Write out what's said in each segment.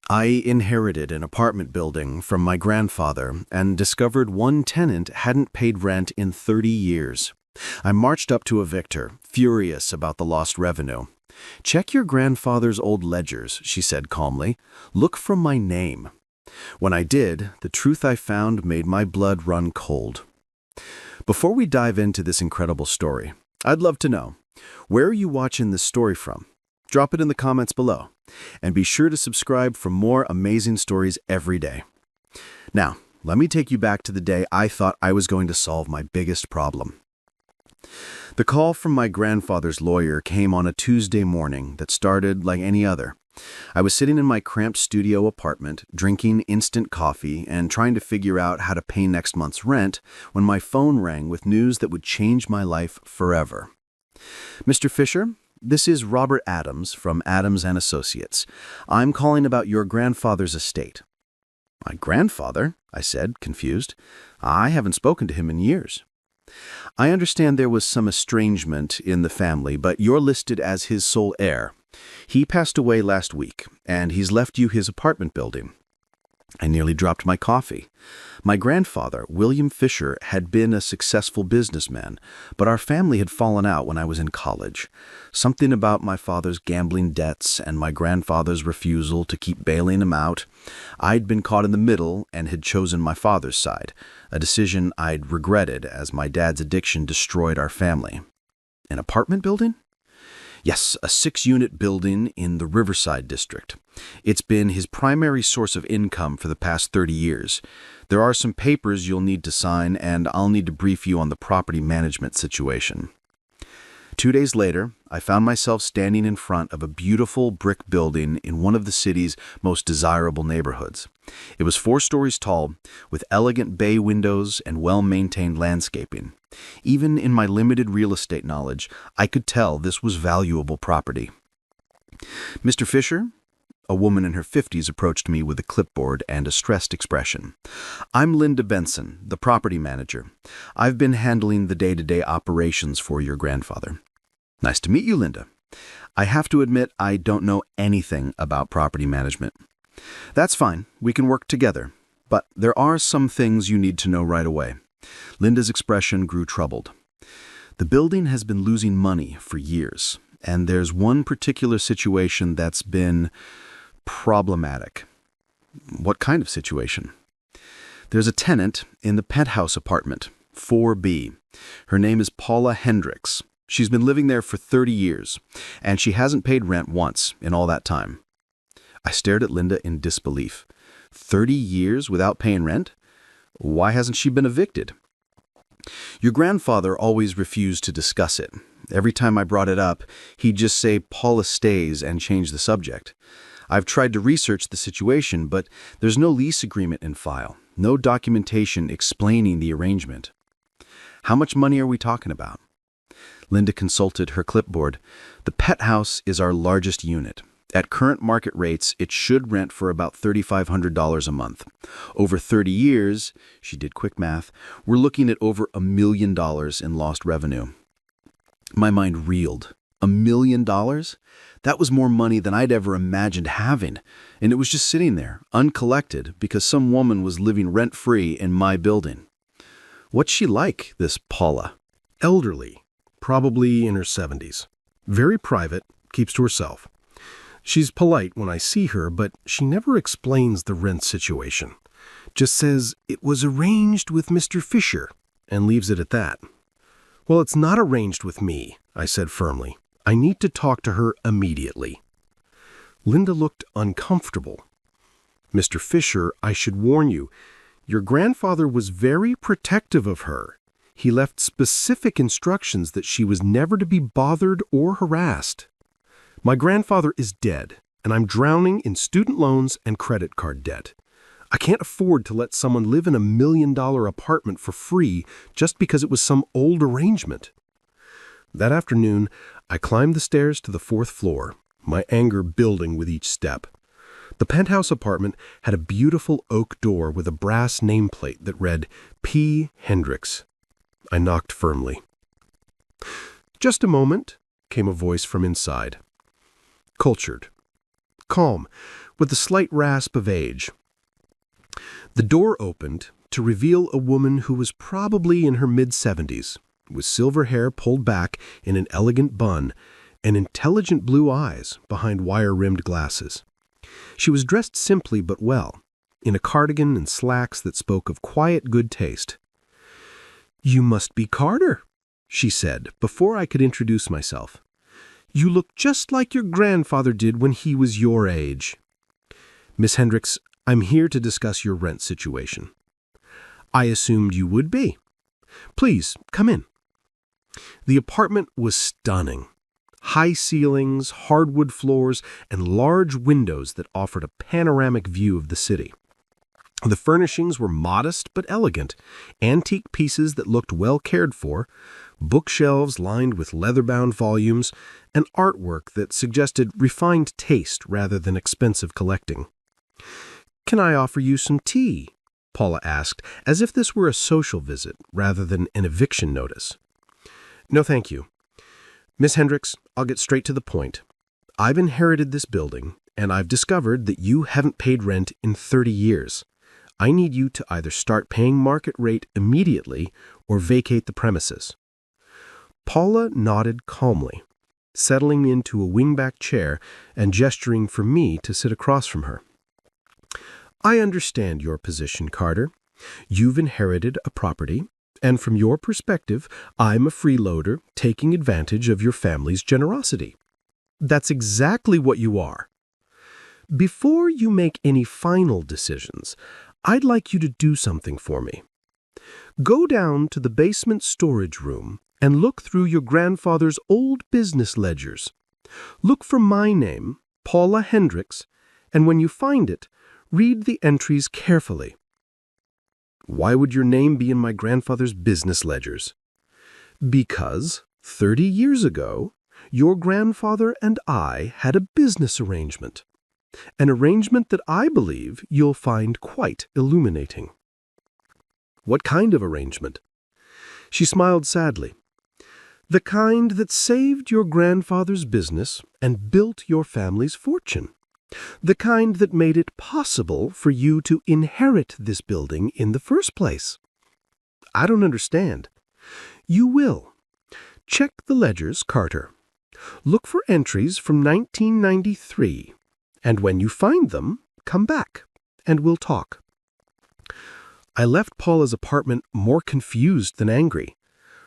I inherited an apartment building from my grandfather and discovered one tenant hadn't paid rent in 30 years. I marched up to evict her, furious about the lost revenue. "Check your grandfather's old ledgers," she said calmly. "Look for my name." When I did, the truth I found made my blood run cold. Before we dive into this incredible story, I'd love to know, where are you watching this story from? Drop it in the comments below. And be sure to subscribe for more amazing stories every day. Now, let me take you back to the day I thought I was going to solve my biggest problem. The call from my grandfather's lawyer came on a Tuesday morning that started like any other. I was sitting in my cramped studio apartment, drinking instant coffee and trying to figure out how to pay next month's rent when my phone rang with news that would change my life forever. "Mr. Fisher, this is Robert Adams from Adams & Associates. I'm calling about your grandfather's estate." "My grandfather?" I said, confused. "I haven't spoken to him in years." "I understand there was some estrangement in the family, but you're listed as his sole heir. He passed away last week, and he's left you his apartment building." I nearly dropped my coffee. My grandfather, William Fisher, had been a successful businessman, but our family had fallen out when I was in college. Something about my father's gambling debts and my grandfather's refusal to keep bailing him out. I'd been caught in the middle and had chosen my father's side, a decision I'd regretted as my dad's addiction destroyed our family. An apartment building? Yes, a 6-unit building in the Riverside district. It's been his primary source of income for the past 30 years. There are some papers you'll need to sign, and I'll need to brief you on the property management situation. 2 days later, I found myself standing in front of a beautiful brick building in one of the city's most desirable neighborhoods. It was 4 stories tall, with elegant bay windows and well-maintained landscaping. Even in my limited real estate knowledge, I could tell this was valuable property. "Mr. Fisher?" A woman in her 50s approached me with a clipboard and a stressed expression. "I'm Linda Benson, the property manager. I've been handling the day-to-day operations for your grandfather." "Nice to meet you, Linda. I have to admit I don't know anything about property management." "That's fine. We can work together. But there are some things you need to know right away." Linda's expression grew troubled. "The building has been losing money for years, and there's one particular situation that's been problematic." "What kind of situation?" "There's a tenant in the penthouse apartment, 4B. Her name is Paula Hendricks. She's been living there for 30 years, and she hasn't paid rent once in all that time." I stared at Linda in disbelief. 30 years without paying rent? Why hasn't she been evicted? "Your grandfather always refused to discuss it. Every time I brought it up, he'd just say Paula stays and change the subject. I've tried to research the situation, but there's no lease agreement in file, no documentation explaining the arrangement." "How much money are we talking about?" Linda consulted her clipboard. "The pet house is our largest unit. At current market rates, it should rent for about $3,500 a month. Over 30 years, she did quick math, we're looking at over $1 million in lost revenue." My mind reeled. $1 million? That was more money than I'd ever imagined having, and it was just sitting there, uncollected, because some woman was living rent-free in my building. "What's she like, this Paula?" "Elderly, probably in her 70s. Very private, keeps to herself. She's polite when I see her, but she never explains the rent situation. Just says it was arranged with Mr. Fisher and leaves it at that." "Well, it's not arranged with me," I said firmly. "I need to talk to her immediately." Linda looked uncomfortable. "Mr. Fisher, I should warn you, your grandfather was very protective of her. He left specific instructions that she was never to be bothered or harassed. My grandfather is dead, and I'm drowning in student loans and credit card debt. I can't afford to let someone live in a $1 million apartment for free just because it was some old arrangement." That afternoon, I climbed the stairs to the 4th floor, my anger building with each step. The penthouse apartment had a beautiful oak door with a brass nameplate that read P. Hendricks. I knocked firmly. "Just a moment," came a voice from inside. Cultured. Calm, with a slight rasp of age. The door opened to reveal a woman who was probably in her mid-70s, with silver hair pulled back in an elegant bun and intelligent blue eyes behind wire-rimmed glasses. She was dressed simply but well, in a cardigan and slacks that spoke of quiet good taste. "You must be Carter," she said, before I could introduce myself. "You look just like your grandfather did when he was your age." "Miss Hendricks, I'm here to discuss your rent situation." "I assumed you would be. Please, come in." The apartment was stunning. High ceilings, hardwood floors, and large windows that offered a panoramic view of the city. The furnishings were modest but elegant, antique pieces that looked well cared for, bookshelves lined with leather-bound volumes, and artwork that suggested refined taste rather than expensive collecting. "Can I offer you some tea?" Paula asked, as if this were a social visit rather than an eviction notice. "No, thank you. Miss Hendricks, I'll get straight to the point. I've inherited this building, and I've discovered that you haven't paid rent in 30 years. I need you to either start paying market rate immediately or vacate the premises." Paula nodded calmly, settling into a wingback chair and gesturing for me to sit across from her. "I understand your position, Carter. You've inherited a property, and from your perspective, I'm a freeloader taking advantage of your family's generosity. That's exactly what you are. Before you make any final decisions, I'd like you to do something for me. Go down to the basement storage room and look through your grandfather's old business ledgers. Look for my name, Paula Hendricks, and when you find it, read the entries carefully." "Why would your name be in my grandfather's business ledgers?" "Because 30 years ago, your grandfather and I had a business arrangement. An arrangement that I believe you'll find quite illuminating." "What kind of arrangement?" She smiled sadly. "The kind that saved your grandfather's business and built your family's fortune. The kind that made it possible for you to inherit this building in the first place." "I don't understand." "You will. Check the ledgers, Carter. Look for entries from 1993, and when you find them, come back, and we'll talk." I left Paula's apartment more confused than angry.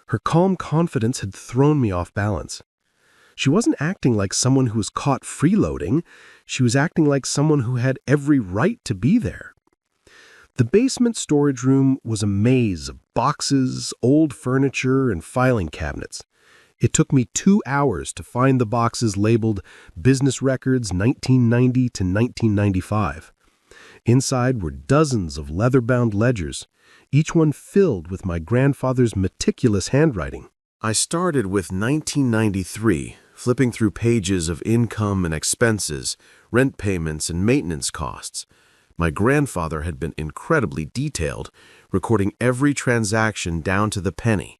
Her calm confidence had thrown me off balance. She wasn't acting like someone who was caught freeloading. She was acting like someone who had every right to be there. The basement storage room was a maze of boxes, old furniture, and filing cabinets. It took me 2 hours to find the boxes labeled Business Records 1990 to 1995. Inside were dozens of leather-bound ledgers, each one filled with my grandfather's meticulous handwriting. I started with 1993, flipping through pages of income and expenses, rent payments, and maintenance costs. My grandfather had been incredibly detailed, recording every transaction down to the penny.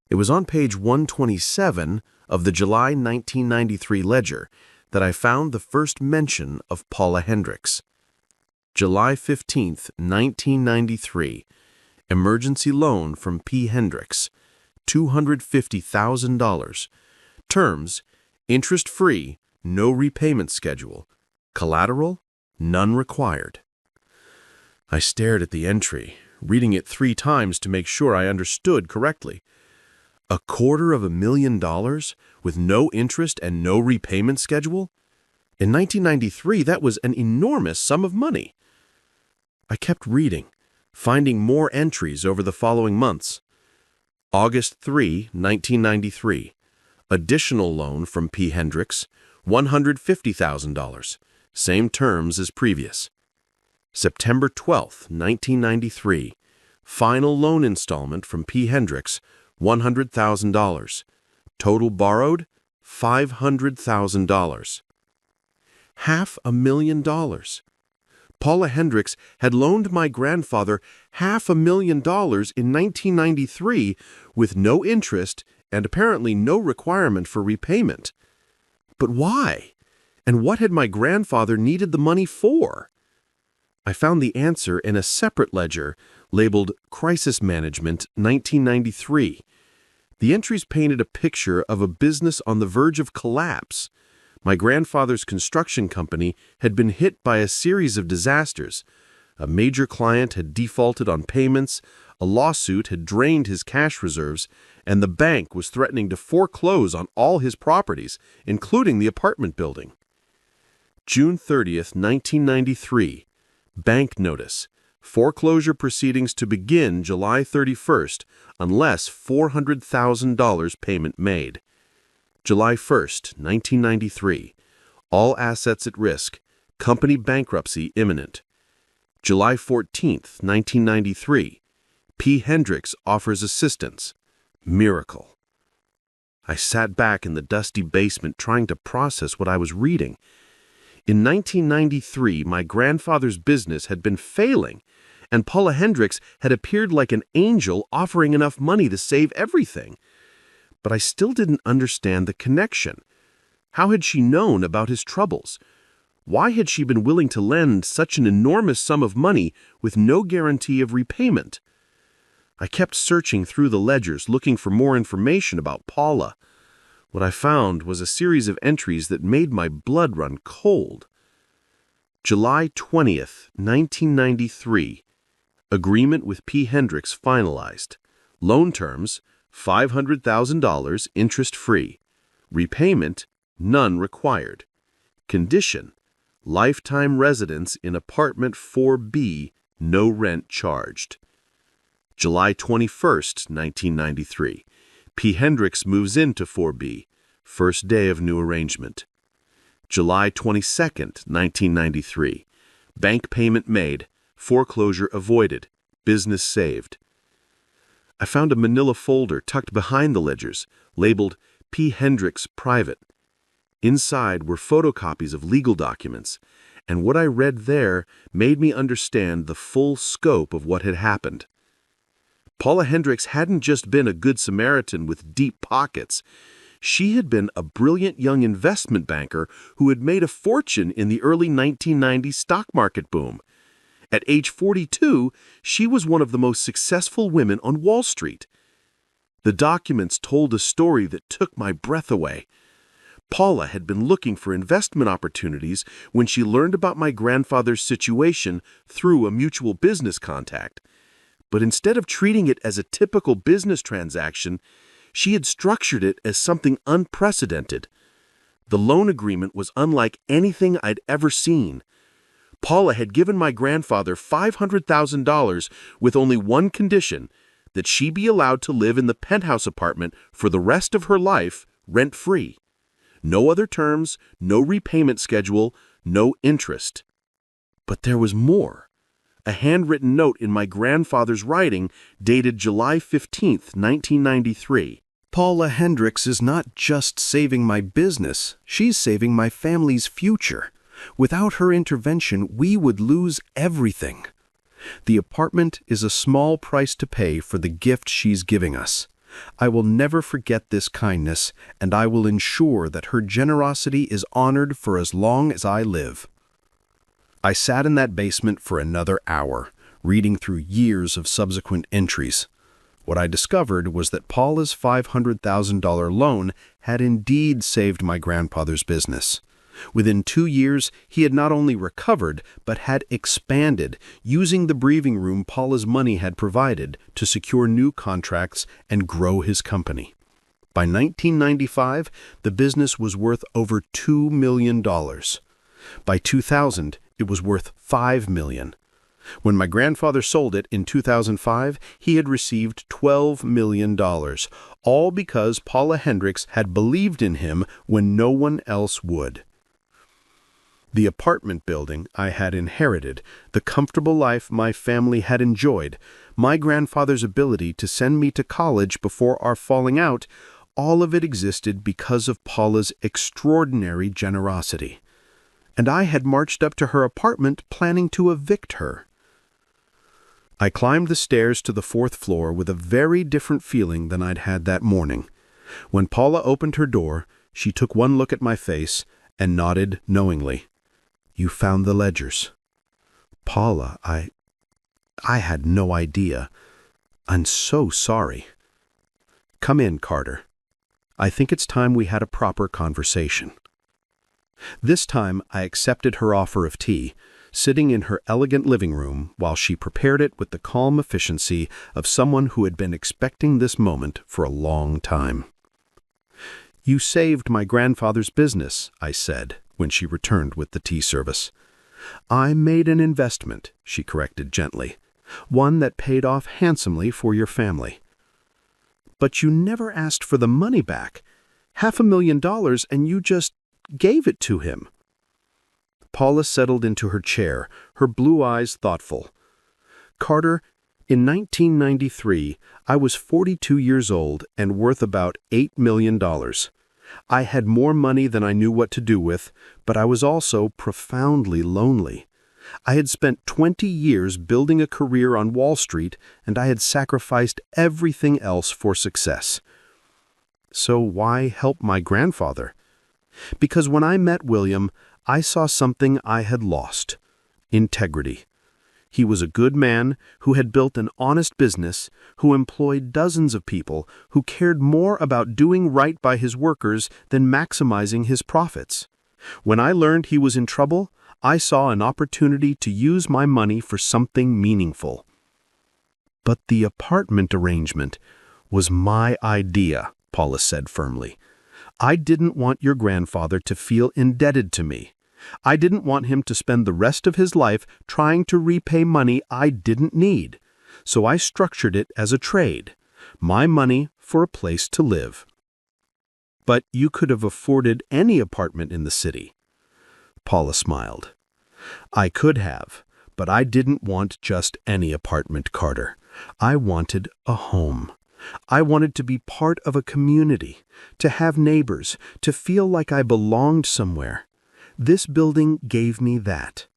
It was on page 127 of the July 1993 ledger that I found the first mention of Paula Hendricks. July 15, 1993, emergency loan from P. Hendricks, $250,000. Terms, interest-free, no repayment schedule. Collateral, none required. I stared at the entry, reading it 3 times to make sure I understood correctly. $250,000 with no interest and no repayment schedule? In 1993, that was an enormous sum of money. I kept reading, finding more entries over the following months. August 3, 1993. Additional loan from P. Hendricks, $150,000. Same terms as previous. September 12, 1993. Final loan installment from P. Hendricks, $100,000. Total borrowed, $500,000. $500,000. Paula Hendricks had loaned my grandfather $500,000 in 1993 with no interest and apparently no requirement for repayment. But why? And what had my grandfather needed the money for? I found the answer in a separate ledger labeled Crisis Management 1993. The entries painted a picture of a business on the verge of collapse. My grandfather's construction company had been hit by a series of disasters. A major client had defaulted on payments, a lawsuit had drained his cash reserves, and the bank was threatening to foreclose on all his properties, including the apartment building. June 30th, 1993. Bank notice. Foreclosure proceedings to begin July 31st unless $400,000 payment made. July 1st, 1993. All assets at risk. Company bankruptcy imminent. July 14th, 1993. P. Hendricks offers assistance. Miracle. I sat back in the dusty basement trying to process what I was reading. In 1993, my grandfather's business had been failing, and Paula Hendricks had appeared like an angel offering enough money to save everything. But I still didn't understand the connection. How had she known about his troubles? Why had she been willing to lend such an enormous sum of money with no guarantee of repayment? I kept searching through the ledgers looking for more information about Paula. What I found was a series of entries that made my blood run cold. July 20th, 1993. Agreement with P. Hendricks finalized. Loan terms, $500,000 interest-free. Repayment, none required. Condition, lifetime residence in apartment 4B, no rent charged. July 21st, 1993. P. Hendricks moves into 4B, first day of new arrangement. July 22nd, 1993. Bank payment made, foreclosure avoided, business saved. I found a manila folder tucked behind the ledgers, labeled P. Hendricks Private. Inside were photocopies of legal documents, and what I read there made me understand the full scope of what had happened. Paula Hendricks hadn't just been a good Samaritan with deep pockets. She had been a brilliant young investment banker who had made a fortune in the early 1990s stock market boom. At age 42, she was one of the most successful women on Wall Street. The documents told a story that took my breath away. Paula had been looking for investment opportunities when she learned about my grandfather's situation through a mutual business contact. But instead of treating it as a typical business transaction, she had structured it as something unprecedented. The loan agreement was unlike anything I'd ever seen. Paula had given my grandfather $500,000 with only one condition, that she be allowed to live in the penthouse apartment for the rest of her life, rent-free. No other terms, no repayment schedule, no interest. But there was more. A handwritten note in my grandfather's writing dated July 15th, 1993. Paula Hendricks is not just saving my business, she's saving my family's future. Without her intervention, we would lose everything. The apartment is a small price to pay for the gift she's giving us. I will never forget this kindness, and I will ensure that her generosity is honored for as long as I live. I sat in that basement for another hour, reading through years of subsequent entries. What I discovered was that Paula's $500,000 loan had indeed saved my grandfather's business. Within 2 years, he had not only recovered, but had expanded, using the breathing room Paula's money had provided to secure new contracts and grow his company. By 1995, the business was worth over $2 million. By 2000, it was worth $5 million. When my grandfather sold it in 2005, he had received $12 million, all because Paula Hendricks had believed in him when no one else would. The apartment building I had inherited, the comfortable life my family had enjoyed, my grandfather's ability to send me to college before our falling out, all of it existed because of Paula's extraordinary generosity. And I had marched up to her apartment planning to evict her. I climbed the stairs to the 4th floor with a very different feeling than I'd had that morning. When Paula opened her door, she took one look at my face and nodded knowingly. "You found the ledgers." "Paula, I had no idea. I'm so sorry." "Come in, Carter. I think it's time we had a proper conversation." This time I accepted her offer of tea, sitting in her elegant living room while she prepared it with the calm efficiency of someone who had been expecting this moment for a long time. "You saved my grandfather's business," I said, when she returned with the tea service. "I made an investment," she corrected gently, "one that paid off handsomely for your family." "But you never asked for the money back. $500,000 and you just gave it to him." Paula settled into her chair, her blue eyes thoughtful. "Carter, in 1993, I was 42 years old and worth about $8 million. I had more money than I knew what to do with, but I was also profoundly lonely. I had spent 20 years building a career on Wall Street, and I had sacrificed everything else for success. So why help my grandfather? Because when I met William, I saw something I had lost: integrity. He was a good man who had built an honest business, who employed dozens of people, who cared more about doing right by his workers than maximizing his profits. When I learned he was in trouble, I saw an opportunity to use my money for something meaningful." "But the apartment arrangement was my idea," Paula said firmly. "I didn't want your grandfather to feel indebted to me. I didn't want him to spend the rest of his life trying to repay money I didn't need. So I structured it as a trade. My money for a place to live." "But you could have afforded any apartment in the city." Paula smiled. "I could have, but I didn't want just any apartment, Carter. I wanted a home. I wanted to be part of a community, to have neighbors, to feel like I belonged somewhere. This building gave me that."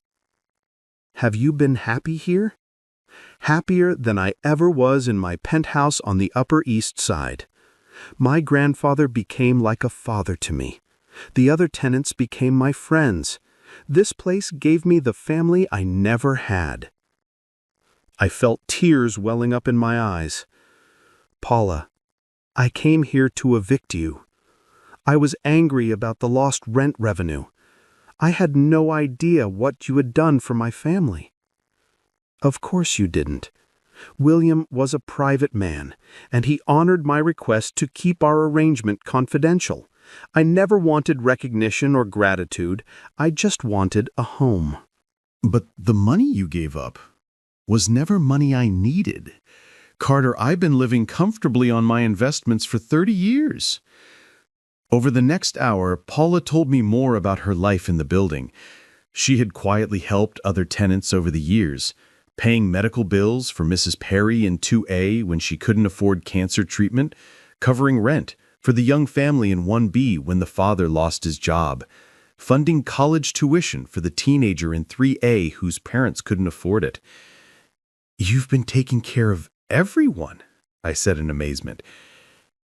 "Have you been happy here?" "Happier than I ever was in my penthouse on the Upper East Side. My grandfather became like a father to me. The other tenants became my friends. This place gave me the family I never had." I felt tears welling up in my eyes. "Paula, I came here to evict you. I was angry about the lost rent revenue. I had no idea what you had done for my family." "Of course you didn't. William was a private man, and he honored my request to keep our arrangement confidential. I never wanted recognition or gratitude. I just wanted a home." "But the money you gave up was never money I needed. Carter, I've been living comfortably on my investments for 30 years. Over the next hour, Paula told me more about her life in the building. She had quietly helped other tenants over the years, paying medical bills for Mrs. Perry in 2A when she couldn't afford cancer treatment, covering rent for the young family in 1B when the father lost his job, funding college tuition for the teenager in 3A whose parents couldn't afford it. "You've been taking care of everyone," I said in amazement.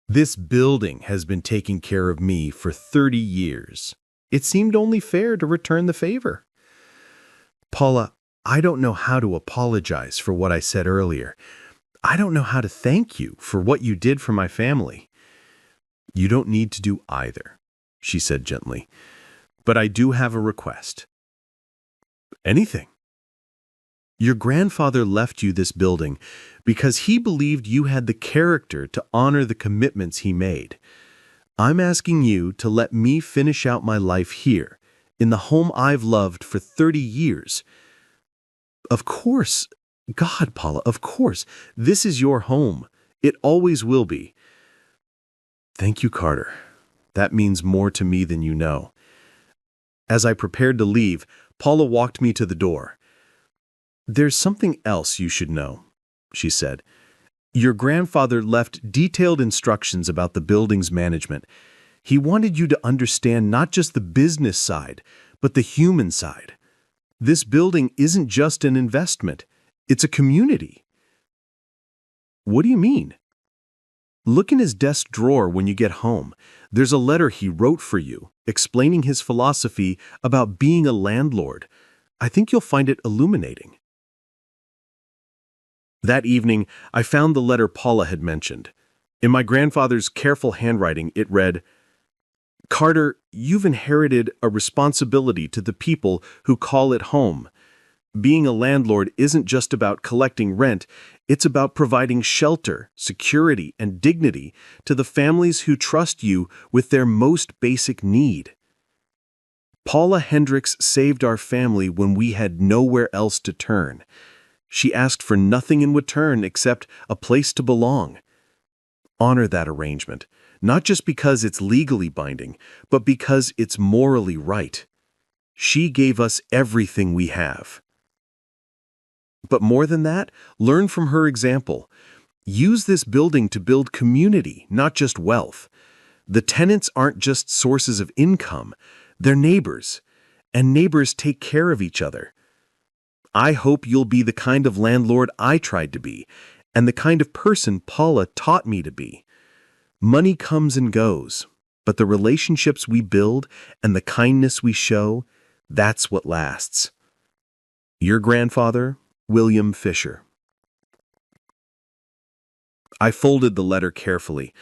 "This building has been taking care of me for 30 years. It seemed only fair to return the favor." "Paula, I don't know how to apologize for what I said earlier. I don't know how to thank you for what you did for my family." "You don't need to do either," she said gently. "But I do have a request." "Anything." "Your grandfather left you this building because he believed you had the character to honor the commitments he made. I'm asking you to let me finish out my life here, in the home I've loved for 30 years. Of course, God, Paula, of course, this is your home. It always will be." "Thank you, Carter. That means more to me than you know." As I prepared to leave, Paula walked me to the door. "There's something else you should know," she said. "Your grandfather left detailed instructions about the building's management. He wanted you to understand not just the business side, but the human side. This building isn't just an investment. It's a community." "What do you mean?" "Look in his desk drawer when you get home. There's a letter he wrote for you, explaining his philosophy about being a landlord. I think you'll find it illuminating. That evening, I found the letter Paula had mentioned. In my grandfather's careful handwriting, it read, "Carter, you've inherited a responsibility to the people who call it home. Being a landlord isn't just about collecting rent, it's about providing shelter, security, and dignity to the families who trust you with their most basic need." Paula Hendricks saved our family when we had nowhere else to turn. She asked for nothing in return except a place to belong. Honor that arrangement, not just because it's legally binding, but because it's morally right. She gave us everything we have. But more than that, learn from her example. Use this building to build community, not just wealth. The tenants aren't just sources of income, they're neighbors, and neighbors take care of each other. I hope you'll be the kind of landlord I tried to be, and the kind of person Paula taught me to be. Money comes and goes, but the relationships we build and the kindness we show, that's what lasts. Your grandfather, William Fisher. I folded the letter carefully,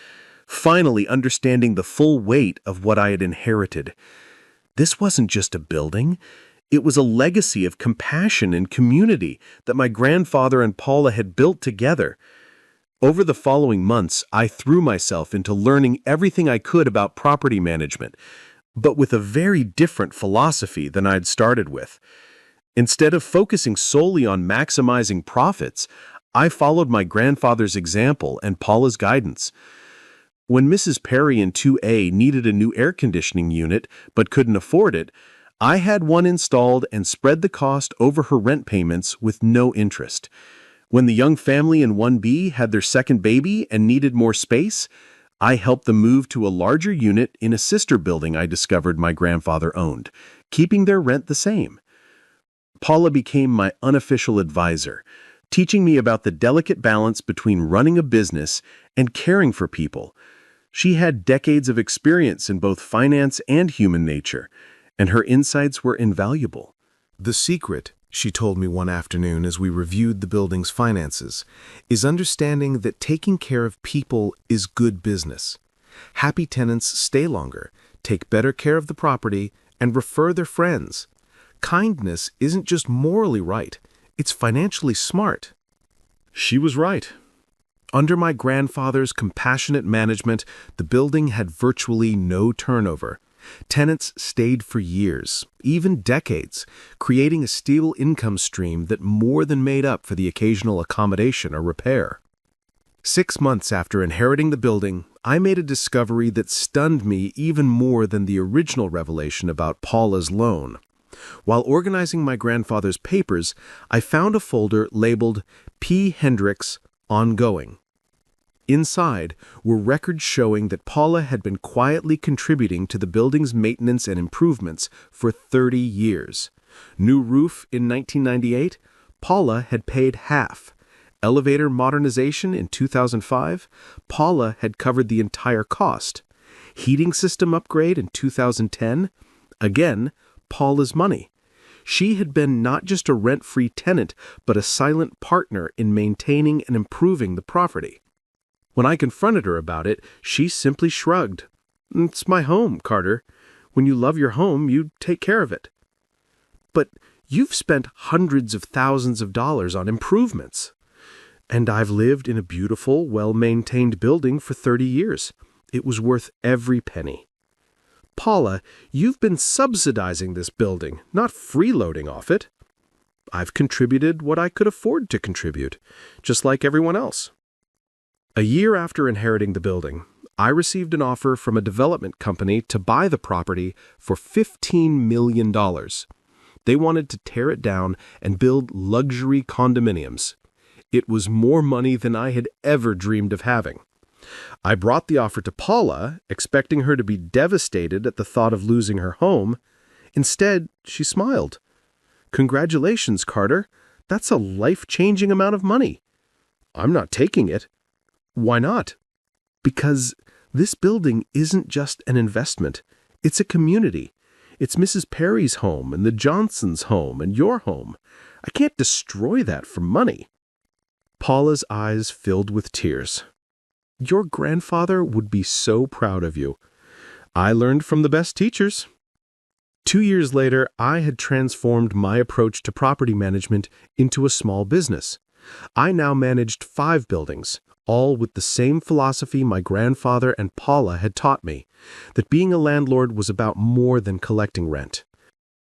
finally understanding the full weight of what I had inherited. This wasn't just a building. It was a legacy of compassion and community that my grandfather and Paula had built together. Over the following months, I threw myself into learning everything I could about property management, but with a very different philosophy than I'd started with. Instead of focusing solely on maximizing profits, I followed my grandfather's example and Paula's guidance. When Mrs. Perry in 2A needed a new air conditioning unit but couldn't afford it, I had one installed and spread the cost over her rent payments with no interest. When the young family in 1B had their second baby and needed more space, I helped them move to a larger unit in a sister building I discovered my grandfather owned, keeping their rent the same. Paula became my unofficial advisor, teaching me about the delicate balance between running a business and caring for people. She had decades of experience in both finance and human nature, and her insights were invaluable. The secret, she told me one afternoon as we reviewed the building's finances, is understanding that taking care of people is good business. Happy tenants stay longer, take better care of the property, and refer their friends. Kindness isn't just morally right, it's financially smart. She was right. Under my grandfather's compassionate management, the building had virtually no turnover. Tenants stayed for years, even decades, creating a stable income stream that more than made up for the occasional accommodation or repair. 6 months after inheriting the building, I made a discovery that stunned me even more than the original revelation about Paula's loan. While organizing my grandfather's papers, I found a folder labeled P. Hendricks Ongoing. Inside were records showing that Paula had been quietly contributing to the building's maintenance and improvements for 30 years. New roof in 1998, Paula had paid half. Elevator modernization in 2005, Paula had covered the entire cost. Heating system upgrade in 2010, again, Paula's money. She had been not just a rent-free tenant, but a silent partner in maintaining and improving the property. When I confronted her about it, she simply shrugged. "It's my home, Carter. When you love your home, you take care of it." "But you've spent hundreds of thousands of dollars on improvements." "And I've lived in a beautiful, well-maintained building for 30 years. It was worth every penny." "Paula, you've been subsidizing this building, not freeloading off it." "I've contributed what I could afford to contribute, just like everyone else." A year after inheriting the building, I received an offer from a development company to buy the property for $15 million. They wanted to tear it down and build luxury condominiums. It was more money than I had ever dreamed of having. I brought the offer to Paula, expecting her to be devastated at the thought of losing her home. Instead, she smiled. "Congratulations, Carter. That's a life-changing amount of money." "I'm not taking it." "Why not?" "Because this building isn't just an investment. It's a community. It's Mrs. Perry's home and the Johnsons' home and your home. I can't destroy that for money." Paula's eyes filled with tears. "Your grandfather would be so proud of you. I learned from the best teachers." 2 years later, I had transformed my approach to property management into a small business. I now managed 5 buildings, all with the same philosophy my grandfather and Paula had taught me, that being a landlord was about more than collecting rent.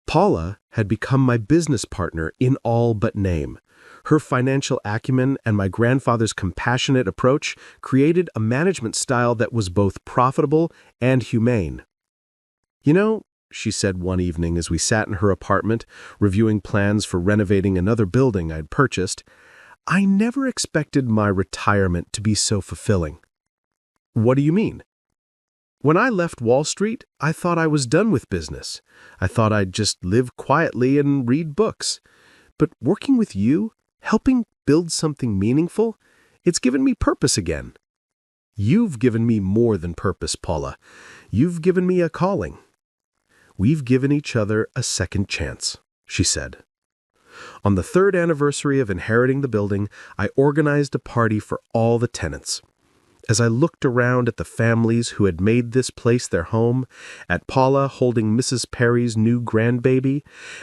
Paula had become my business partner in all but name. Her financial acumen and my grandfather's compassionate approach created a management style that was both profitable and humane. "You know," she said one evening as we sat in her apartment, reviewing plans for renovating another building I'd purchased, "I never expected my retirement to be so fulfilling." "What do you mean?" "When I left Wall Street, I thought I was done with business. I thought I'd just live quietly and read books. But working with you, helping build something meaningful, it's given me purpose again." "You've given me more than purpose, Paula. You've given me a calling." "We've given each other a second chance," she said. On the 3rd anniversary of inheriting the building, I organized a party for all the tenants. As I looked around at the families who had made this place their home, at Paula holding Mrs. Perry's new grandbaby,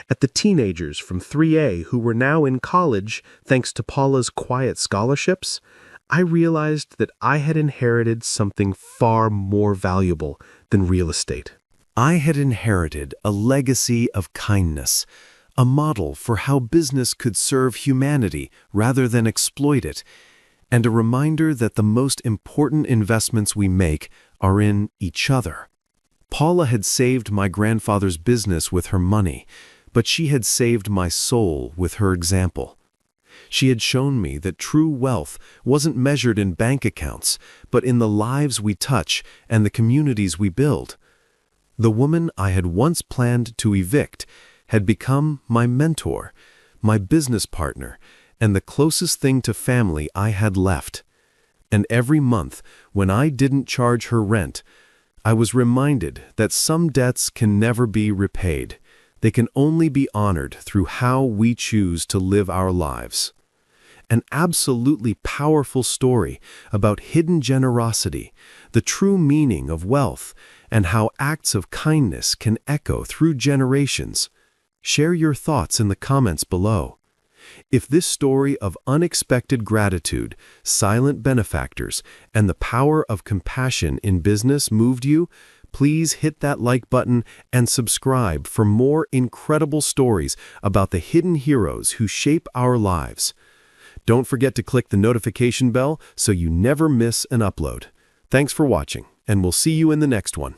at the teenagers from 3A who were now in college thanks to Paula's quiet scholarships, I realized that I had inherited something far more valuable than real estate. I had inherited a legacy of kindness, a model for how business could serve humanity rather than exploit it, and a reminder that the most important investments we make are in each other. Paula had saved my grandfather's business with her money, but she had saved my soul with her example. She had shown me that true wealth wasn't measured in bank accounts, but in the lives we touch and the communities we build. The woman I had once planned to evict had become my mentor, my business partner, and the closest thing to family I had left. And every month, when I didn't charge her rent, I was reminded that some debts can never be repaid. They can only be honored through how we choose to live our lives. An absolutely powerful story about hidden generosity, the true meaning of wealth, and how acts of kindness can echo through generations. Share your thoughts in the comments below. If this story of unexpected gratitude, silent benefactors, and the power of compassion in business moved you, please hit that like button and subscribe for more incredible stories about the hidden heroes who shape our lives. Don't forget to click the notification bell so you never miss an upload. Thanks for watching, and we'll see you in the next one.